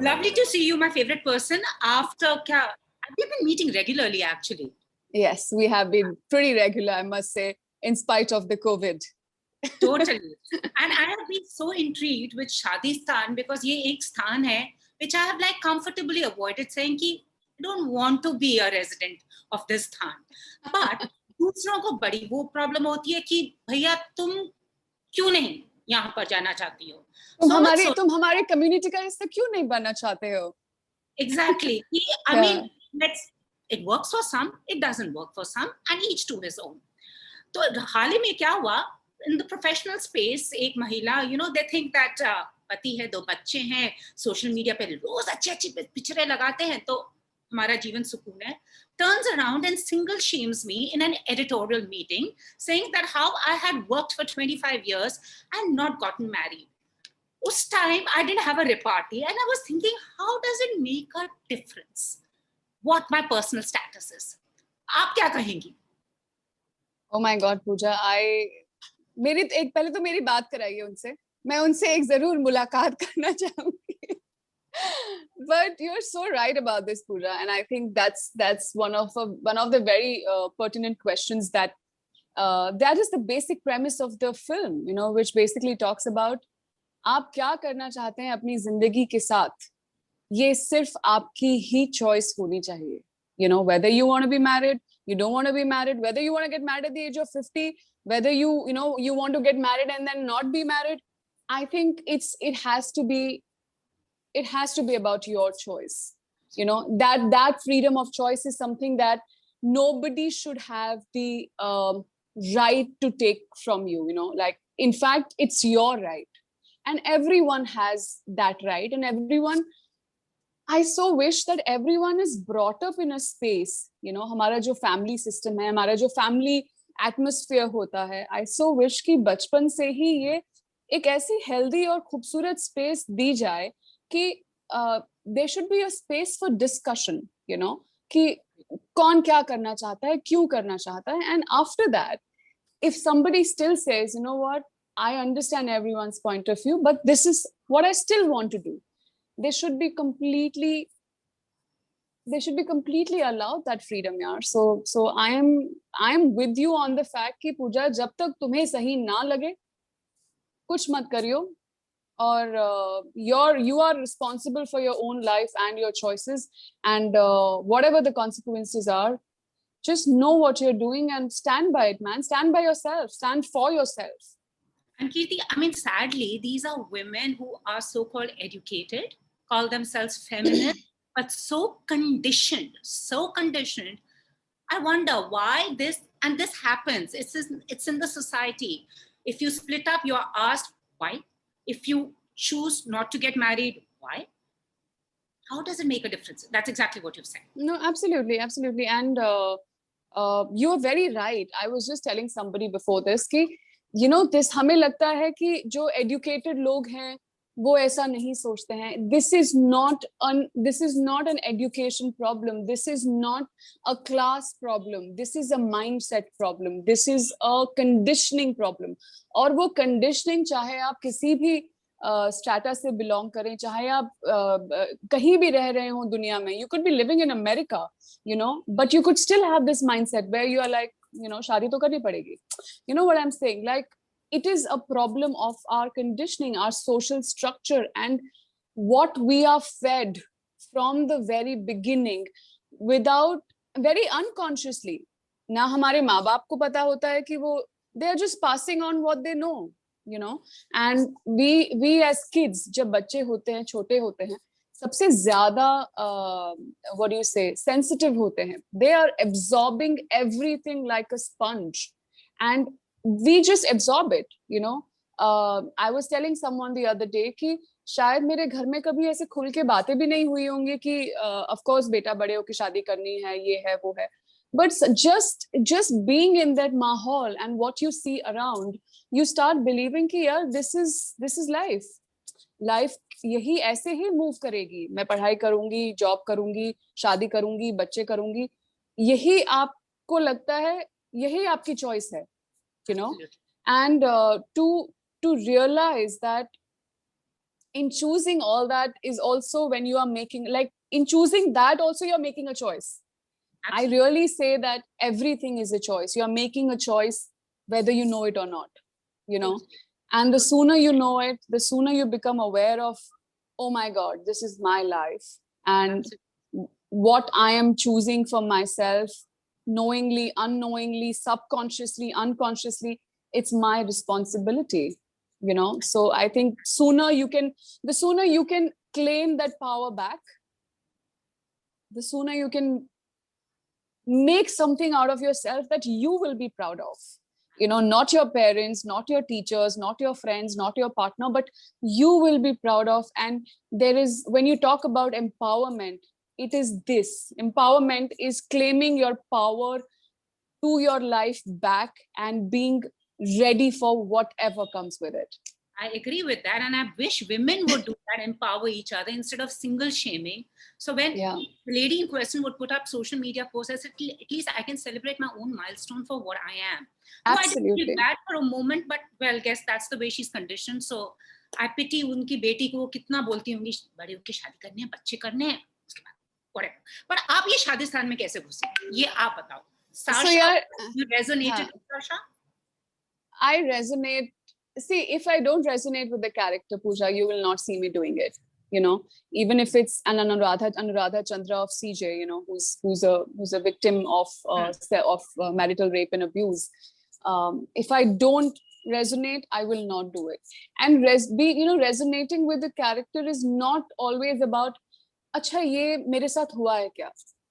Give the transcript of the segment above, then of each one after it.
Lovely to see you, my favorite person. After kya, we've been meeting regularly, actually. Yes, we have been pretty regular, I must say, in spite of the COVID. Totally. And I have been so intrigued with Shadi Sthan because ये एक स्थान है which I have like comfortably avoided saying कि I don't want to be a resident of this स्थान. But दूसरों को बड़ी वो प्रॉब्लम होती है कि भैया तुम क्यों नहीं यहाँ पर जाना चाहती हो? तुम हमारे कम्युनिटी का हिस्सा क्यों नहीं बनना चाहते हो? Exactly. I mean, it works for some, it doesn't work for some, and each to his own. तो हाल ही में क्या हुआ? In the professional space, एक महिला, they think that पति है, 2 बच्चे हैं, सोशल मीडिया पे रोज अच्छी पिक्चरें लगाते हैं, तो हमारा जीवन सुकून है, turns around and single shames me in an editorial meeting, saying that how I had worked for 25 years and not gotten married. Us time, I didn't have a repartee, and I was thinking, how does it make a difference what my personal status is? आप क्या कहेंगी? Oh my God, Pooja, पहले तो मेरी बात कराइए उनसे, मैं उनसे एक जरूर मुलाकात करना चाहूंगी. But you're so right about this, Pooja, and I think that's one of the very pertinent questions that is the basic premise of the film, which basically talks about आप क्या करना चाहते हैं अपनी जिंदगी के साथ, ये सिर्फ आपकी ही choice होनी चाहिए. Whether you want to be married, you don't want to be married, whether you want to get married at the age of 50, whether you want to get married and then not be married, I think it has to be about your choice. That freedom of choice is something that nobody should have the right to take from you. Like, in fact, it's your right, and everyone has that right, and I so wish that everyone is brought up in a space, हमारा जो family system है, हमारा जो family atmosphere होता है, I so wish कि बचपन से ही ये एक ऐसी healthy और खूबसूरत space दी जाए कि there should be a space for discussion, कि कौन क्या करना चाहता है, क्यों करना चाहता है, and after that, if somebody still says, you know what, I understand everyone's point of view, but this is what I still want to do, they should be completely allowed that freedom, yaar. So I am with you on the fact कि पूजा जब तक तुम्हें सही ना लगे कुछ मत करियो, और you are responsible for your own life and your choices, and whatever the consequences are, just know what you're doing and stand by it, man. Stand by yourself, stand for yourself. And Kirti, I mean, sadly, these are women who are so-called educated, call themselves feminist, but so conditioned. I wonder why this happens. It's in the society. If you split up, you are asked why. If you choose not to get married, why? How does it make a difference? That's exactly what you've said. No, absolutely. And you're very right. I was just telling somebody before this कि this हमें लगता है कि जो educated लोग हैं वो ऐसा नहीं सोचते हैं. This is not an education problem. This is not a class problem. This is a mindset problem. This is a conditioning problem. और वो conditioning चाहे आप किसी भी strata से belong करें, चाहे आप कहीं भी रह रहे हो दुनिया में, you could be living in America, but you could still have this mindset where you are like, शादी तो करनी पड़ेगी. You know what I'm saying? Like, it is a problem of our conditioning, our social structure, and what we are fed from the very beginning, without, very unconsciously. ना हमारे माँ बाप को पता होता है कि वो they are just passing on what they know, and we as kids, जब बच्चे होते हैं, छोटे होते हैं, सबसे ज्यादा what do you say, sensitive होते हैं. They are absorbing everything like a sponge, and we just absorb it. I was telling someone the other day कि शायद मेरे घर में कभी ऐसे खुल के बातें भी नहीं हुई होंगी कि of course बेटा बड़े होके शादी करनी है, ये है वो है, but just being in that mahal and what you see around, you start believing कि यार this is life यही ऐसे ही मूव करेगी. मैं पढ़ाई करूंगी, जॉब करूंगी, शादी करूंगी, बच्चे करूंगी, यही आपको लगता है, यही आपकी चॉइस है, and to realize that in choosing all that is also when you are making, like in choosing that also you're making a choice. I Absolutely. really say that everything is a choice. You are making a choice whether you know it or not, you know. Totally. And the Totally. sooner you know it, the sooner you become aware of, oh my God, this is my life. And Absolutely. what I am choosing for myself, knowingly, unknowingly, subconsciously, unconsciously, it's my responsibility, you know. So I think the sooner you can claim that power back, the sooner you can make something out of yourself that you will be proud of, you know, not your parents, not your teachers, not your friends, not your partner, but you will be proud of. And there is, when you talk about empowerment, it is this empowerment is claiming your power to your life back and being ready for whatever comes with it. I agree with that, and I wish women would do that, empower each other instead of single shaming. So when Yeah, the lady in question would put up social media posts, I said, at least I can celebrate my own milestone for what I am. Though I didn't feel absolutely. bad for a moment, but well, guess that's the way she's conditioned. So I pity उनकी बेटी को, वो कितना बोलती होंगी, बड़े होके शादी करने हैं, बच्चे करने हैं, उसके बाद whatever. पर आप ये शादीस्थान में कैसे घुसे? ये आप बताओ. So Sasha, yeah, you resonated huh, with Sasha? I resonate. See, if I don't resonate with the character Pooja, you will not see me doing it. You know, even if it's an Anuradha Chandra of CJ, you know, who's a victim of Hmm. marital rape and abuse. If I don't resonate, I will not do it. And resonating with the character is not always about, अच्छा ये मेरे साथ हुआ है क्या?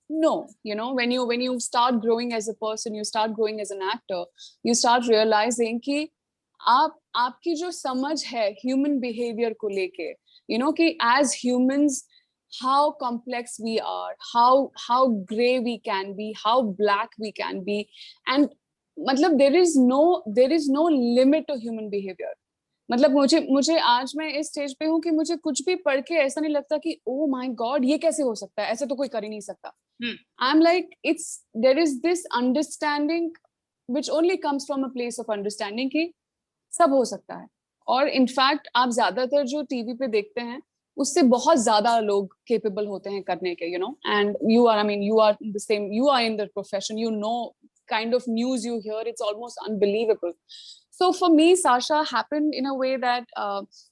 No, you know, when you start growing as a person, you start growing as an actor, you start realizing कि आपकी जो समझ है ह्यूमन बिहेवियर को लेके, यू नो, कि as humans how complex we are, how gray we can be, how black we can be. And मतलब there is no limit to human behavior. मतलब मुझे मुझे आज मैं इस स्टेज पे हूँ कि मुझे कुछ भी पढ़ के ऐसा नहीं लगता कि ओ माय गॉड ये कैसे हो सकता है, ऐसे तो कोई कर ही नहीं सकता. Hmm. I am like it's there is this understanding which only comes from a place of understanding कि सब हो सकता है. और इनफैक्ट आप ज्यादातर जो टीवी पे देखते हैं उससे बहुत ज्यादा लोग केपेबल होते हैं करने के, you know. And you are, I mean, you are the same, you are in the profession, you know, kind of news you hear, it's almost unbelievable. So for me, Sasha happened in a way that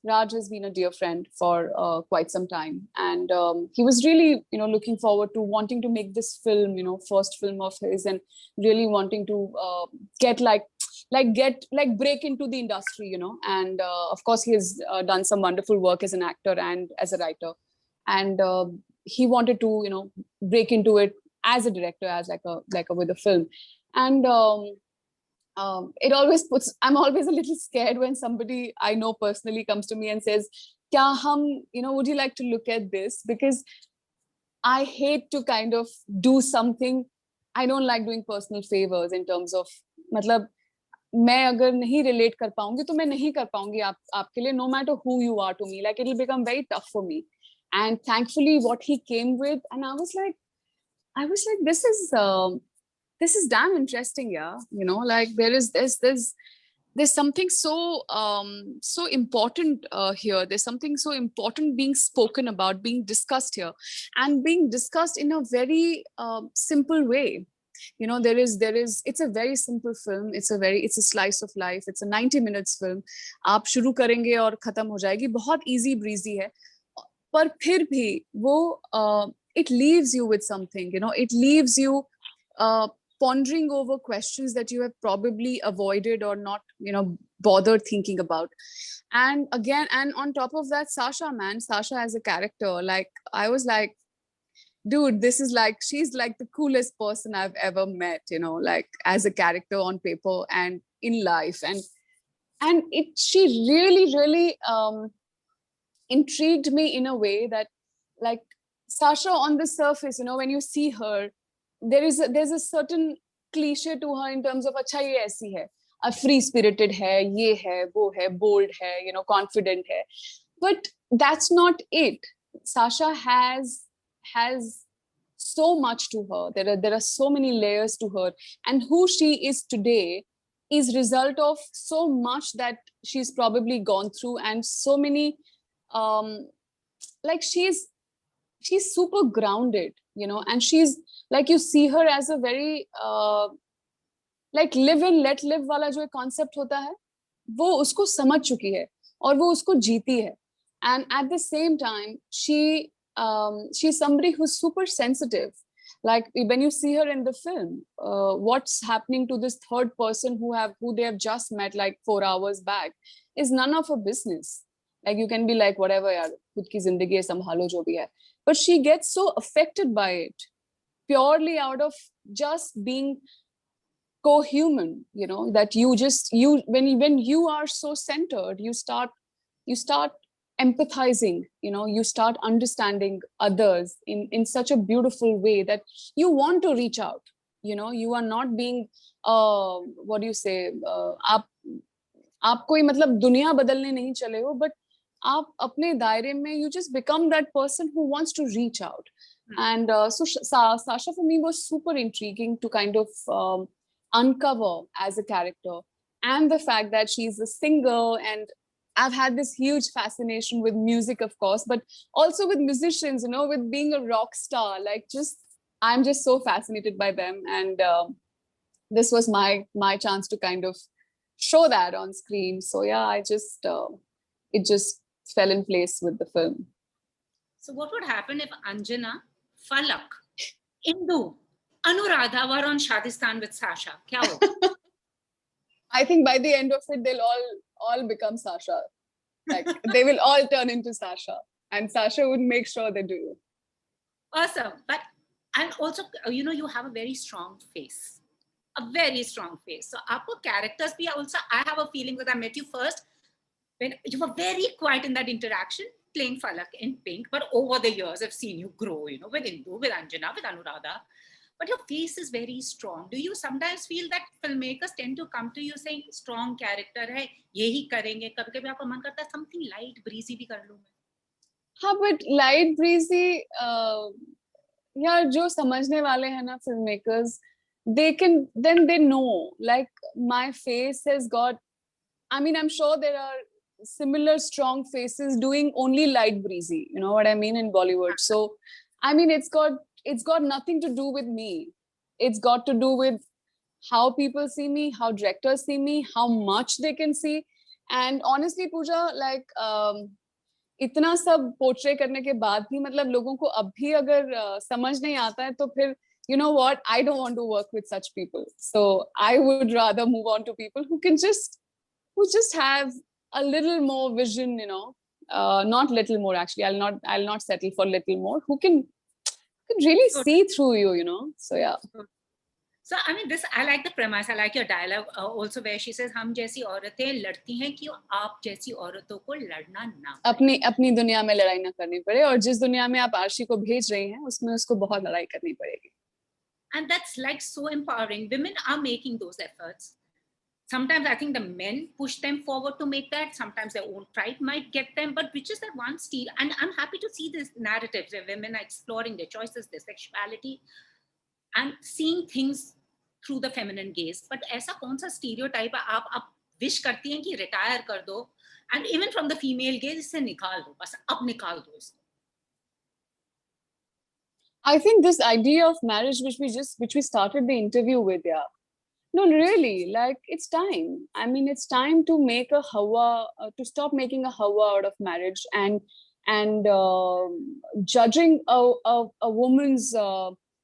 Raj has been a dear friend for quite some time, and he was really, you know, looking forward to wanting to make this film, you know, first film of his, and really wanting to get break into the industry, you know. And of course he has done some wonderful work as an actor and as a writer, and he wanted to, you know, break into it as a director, as like a with a film. And it always puts, I'm always a little scared when somebody I know personally comes to me and says, kya hum, you know, would you like to look at this? Because I hate to kind of do something. I don't like doing personal favors in terms of, मतलब मैं अगर नहीं relate कर पाऊंगी तो मैं नहीं कर पाऊंगी आपके लिए, no matter who you are to me. Like it'll become very tough for me. And thankfully what he came with, and I was like, this is damn interesting, yeah. You know, like there's something so important here. There's something so important being spoken about, being discussed here, and being discussed in a very simple way. You know, there is it's a very simple film. It's a slice of life. It's a 90 minutes film. आप शुरू करेंगे और खत्म हो जाएगी, बहुत easy breezy है. पर फिर भी वो it leaves you with something, you know. It leaves you pondering over questions that you have probably avoided or not, you know, bothered thinking about. And again, and on top of that, Sasha as a character, like I was like, dude, this is like, she's like the coolest person I've ever met, you know, like as a character on paper and in life. And she really intrigued me in a way that, like, Sasha on the surface, you know, when you see her, there's a certain cliche to her in terms of अच्छा ये ऐसी है, free spirited है, ये है, वो है, bold है, you know, confident है. But that's not it. Sasha has so much to her. There are so many layers to her, and who she is today is result of so much that she's probably gone through, and so many like she's super grounded, you know, and she's like, you see her as a very like live and let live वाला जो concept होता है, वो उसको समझ चुकी है और वो उसको जीती है. And at the same time, she's somebody who's super sensitive. Like when you see her in the film, what's happening to this third person who they have just met like 4 hours back is none of her business. Like you can be like whatever yaar, khud ki zindagi hai, sambhalo jo bhi hai. But she gets so affected by it purely out of just being co-human, you know, that you when you are so centered, you start empathizing, you know, you start understanding others in such a beautiful way that you want to reach out, you know, you are not being what do you say, आप कोई मतलब दुनिया बदलने नहीं चले हो, but आप अपने दायरे में you just become that person who wants to reach out. And so Sasha for me was super intriguing to kind of uncover as a character, and the fact that she's a singer, and I've had this huge fascination with music, of course, but also with musicians, you know, with being a rock star. Like, I'm just so fascinated by them, and this was my chance to kind of show that on screen. So yeah, it just fell in place with the film. So what would happen if Anjana, Falak, Indu, Anuradha were on Shadistan with Sasha? Kya hoga? I think by the end of it, they'll all become Sasha. Like they will all turn into Sasha, and Sasha would make sure they do. Awesome. But and also, you know, you have a very strong face. A very strong face. So aapko characters bhi also, I have a feeling that I met you first when you were very quiet in that interaction playing Falak in Pink, but over the years I've seen you grow, you know, with Indu, with Anjana, with Anuradha. But your face is very strong. Do you sometimes feel that filmmakers tend to come to you saying strong character hai, yehi karenge? Kabhi-kabhi aapka man karta hai something light breezy bhi kar lu main. हाँ, but light breezy, यार जो समझने वाले हैं ना filmmakers, then they know. Like my face has got, I mean, I'm sure there are similar strong faces doing only light breezy, you know what I mean, in Bollywood. So I mean, it's got nothing to do with me. It's got to do with how people see me, how directors see me, how much they can see. And honestly, Pooja, like इतना सब portray करने के बाद भी मतलब लोगों को अब भी अगर समझ नहीं आता है तो फिर you know what, I don't want to work with such people. So I would rather move on to people who just have a little more vision, you know, not little more actually. I'll not settle for little more. Who can really see through you, you know. So yeah. So I mean, this, I like the premise. I like your dialogue also where she says, "हम जैसी औरतें लड़ती हैं कि आप जैसी औरतों को लड़ना ना पड़े। अपनी दुनिया में लड़ाई ना करनी पड़े, और जिस दुनिया में आप आरशी को भेज रही हैं उसमें उसको बहुत लड़ाई करनी पड़ेगी." And that's like so empowering. Women are making those efforts. Sometimes I think the men push them forward to make that. Sometimes their own pride might get them, but which is that one steal. And I'm happy to see this narrative where women are exploring their choices, their sexuality, and seeing things through the feminine gaze. But ऐसा कौन सा stereotype आप wish करती हैं कि retire कर दो, and even from the female gaze इससे निकाल दो, बस अब निकाल दो इसको. I think this idea of marriage, which we started the interview with, yeah. No, really, like it's time. I mean, it's time to make a hawa, to stop making a hawa out of marriage, and judging a woman's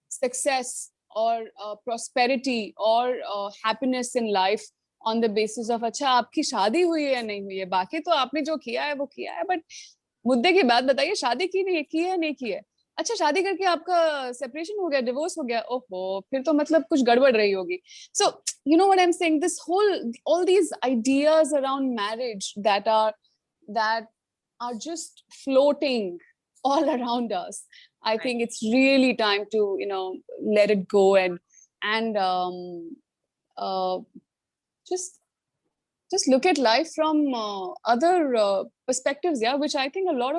success or prosperity or happiness in life on the basis of अच्छा आपकी शादी हुई है या नहीं हुई है, बाकी तो आपने जो किया है वो किया है, but मुद्दे की बात बताइए, शादी की है नहीं की है. अच्छा शादी करके आपका सेपरेशन हो गया, डिवोर्स हो गया, ओहो फिर तो मतलब कुछ गड़बड़ रही होगी. So you know what I'm saying, this all these ideas around marriage that are just floating all around us, I think it's really time to, you know, let it go and just look at life from other perspectives, yeah, which I think a lot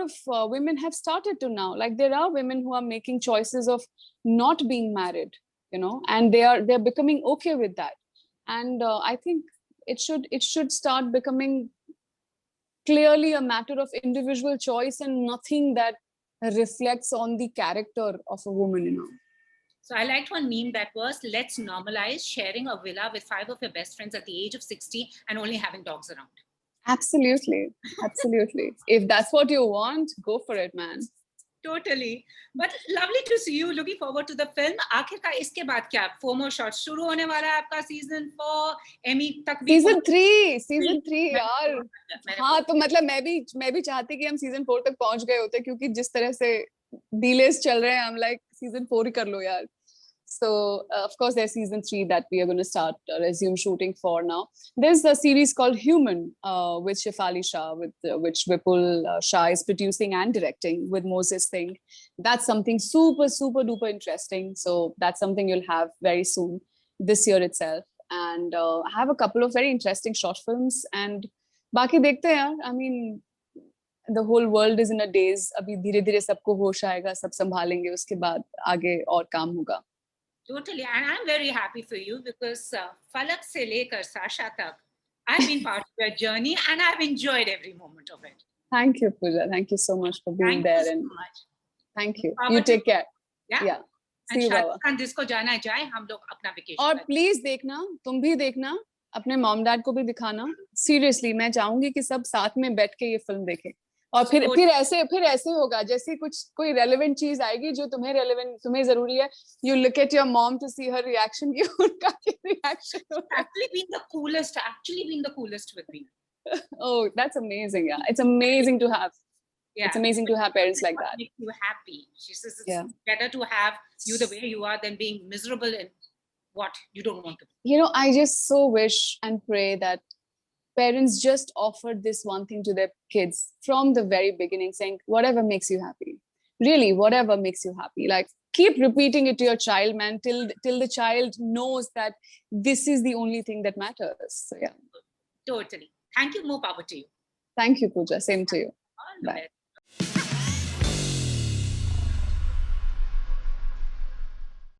of women have started to now. Like there are women who are making choices of not being married, you know, and they're becoming okay with that. And I think it should start becoming clearly a matter of individual choice and nothing that reflects on the character of a woman, you know. So I liked one meme that was, let's normalize sharing a villa with 5 of your best friends at the age of 60 and only having dogs around. Absolutely. Absolutely. If that's what you want, go for it, man. Totally. But lovely to see you. Looking forward to the film. आखिरकार इसके बाद क्या? 4 more shots शुरू होने वाला है आपका season 4. Emmy तक भी season 3 यार. हाँ, तो मतलब मैं भी चाहती कि हम season 4 तक पहुंच गए होते, क्योंकि जिस तरह से delays चल रहे हैं, I'm like season 4 ही कर लो यार. So of course there's season 3 that we are going to start resume shooting for now. There's a series called Human with Shefali Shah, which Vipul Shah is producing and directing with Moses Singh. That's something super duper interesting. So that's something you'll have very soon this year itself. And I have a couple of very interesting short films. And बाकी देखते हैं यार. I mean, the whole world is in a daze. अभी धीरे धीरे सबको होश आएगा, सब संभालेंगे, उसके बाद आगे और काम होगा. Totally. And I'm very happy for you because Falak se lekar Sasha tak, I've been part of your journey and I've enjoyed every moment of it. Thank you, Pooja. Thank you so much for being there. Thank you so much. Thank you. You take care. Yeah. See you, Baba. And जिसको जाना जाए, हम लोग अपना vacation. और please देखना, तुम भी देखना, अपने mom dad को भी दिखाना. Seriously, मैं चाहूंगी कि सब साथ में बैठ के ये film देखें. और फिर ऐसे होगा, जैसे कोई relevant चीज आएगी जो तुम्हें जरूरी है, you look at your mom to see her reaction, कि उनका क्या reaction होगा. Actually been the coolest with me. Oh, that's amazing. Yeah, it's amazing to have. Yeah. It's amazing to have parents like that. Make you happy. She says it's better to have you the way you are than being miserable in what you don't want to be. You know, I just so wish and pray that parents just offered this one thing to their kids from the very beginning, saying, whatever makes you happy. Really, whatever makes you happy. Like, keep repeating it to your child, man, till the child knows that this is the only thing that matters. So, yeah. Totally. Thank you. More power to you. Thank you, Pooja. Same to you. All the Bye. best.